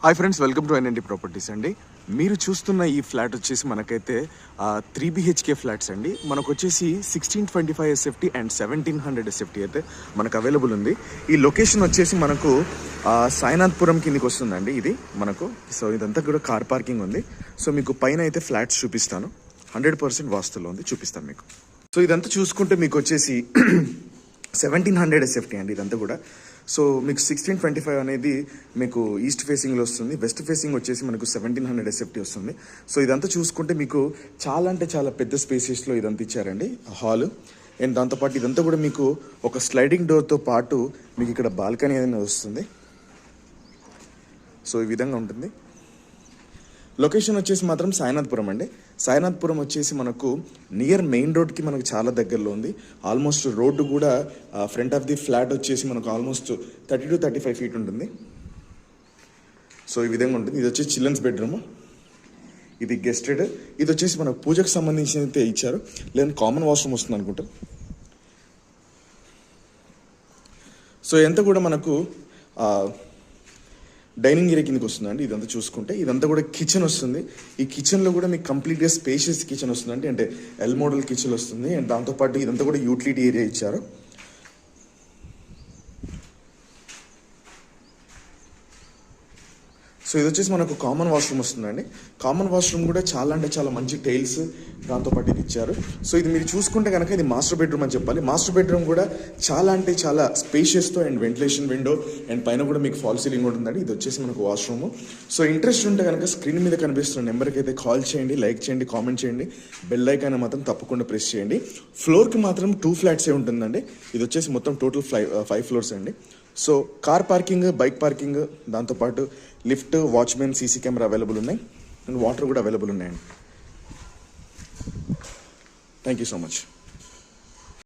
Hi friends, welcome to NND properties అండి. మీరు చూస్తున్న ఈ ఫ్లాట్ వచ్చేసి మనకైతే 3 BHK ఫ్లాట్స్ అండి. మనకు వచ్చేసి 1625 SFT అండ్ 1700 SFT అయితే మనకు అవైలబుల్ ఉంది. ఈ లొకేషన్ వచ్చేసి మనకు సాయినాథ్పురం కిందకి వస్తుందండి. ఇది మనకు ఇదంతా కూడా కార్ పార్కింగ్ ఉంది. సో మీకు పైన అయితే ఫ్లాట్స్ చూపిస్తాను. 100% వాస్తులో ఉంది, చూపిస్తాను మీకు. సో ఇదంతా చూసుకుంటే మీకు వచ్చేసి 1700 SFT అండి ఇదంతా కూడా. సో మీకు 1625 అనేది మీకు ఈస్ట్ ఫేసింగ్లో వస్తుంది, వెస్ట్ ఫేసింగ్ వచ్చేసి మనకు 1700 SFT వస్తుంది. సో ఇదంతా చూసుకుంటే మీకు చాలా అంటే చాలా పెద్ద స్పేసెస్లో ఇదంతా ఇచ్చారండి హాల్. అండ్ దాంతోపాటు ఇదంతా కూడా మీకు ఒక స్లైడింగ్ డోర్తో పాటు మీకు ఇక్కడ బాల్కనీ అనేది వస్తుంది. సో ఈ విధంగా ఉంటుంది. లొకేషన్ వచ్చేసి మాత్రం సాయినాథ్పురం అండి. సాయినాథ్పురం వచ్చేసి మనకు నియర్ మెయిన్ రోడ్కి మనకు చాలా దగ్గరలో ఉంది. ఆల్మోస్ట్ రోడ్డు కూడా ఫ్రంట్ ఆఫ్ ది ఫ్లాట్ వచ్చేసి మనకు ఆల్మోస్ట్ 30 to 35 feet ఉంటుంది. సో ఈ విధంగా ఉంటుంది. ఇది వచ్చేసి చిల్డ్రన్స్ బెడ్రూమ్, ఇది గెస్టెడ్. ఇది వచ్చేసి మనకు పూజకు సంబంధించినైతే ఇచ్చారు, లేదంటే కామన్ వాష్రూమ్ వస్తుంది అనుకుంటా. సో ఎంత కూడా మనకు డైనింగ్ ఏరియా కిందకి వస్తుందండి. ఇదంతా చూసుకుంటే ఇదంతా కూడా కిచెన్ వస్తుంది. ఈ కిచెన్లో కూడా మీకు కంప్లీట్గా స్పేషియస్ కిచెన్ వస్తుందండి, అంటే ఎల్ మోడల్ కిచెన్ వస్తుంది. అండ్ దాంతోపాటు ఇదంతా కూడా యూటిలిటీ ఏరియా ఇచ్చారు. సో ఇది వచ్చేసి మనకు కామన్ వాష్రూమ్ వస్తుందండి. కామన్ వాష్రూమ్ కూడా చాలా అంటే చాలా మంచి టైల్స్ దాంతోపాటు ఇది ఇచ్చారు. సో ఇది మీరు చూసుకుంటే కనుక ఇది మాస్టర్ బెడ్రూమ్ అని చెప్పాలి. మాస్టర్ బెడ్రూమ్ కూడా చాలా అంటే చాలా స్పేషియస్తో అండ్ వెంటిలేషన్ విండో అండ్ పైన కూడా మీకు ఫాల్ సీలింగ్ కూడా ఉందండి. ఇది వచ్చేసి మనకు వాష్రూమ్. సో ఇంట్రెస్ట్ ఉంటే కనుక స్క్రీన్ మీద కనిపిస్తున్న నెంబర్కి అయితే కాల్ చేయండి, లైక్ చేయండి, కామెంట్ చేయండి, బెల్ ఐకాన్ మాత్రం తప్పకుండా ప్రెస్ చేయండి. ఫ్లోర్కి మాత్రం 2 flats ఉంటుందండి. ఇది వచ్చేసి మొత్తం టోటల్ 5 floors అండి. So car parking, bike parking, దాంతోపాటు lift, watchman, CC camera available ఉన్నాయి అండ్ వాటర్ కూడా అవైలబుల్ ఉన్నాయండి. Thank you so much.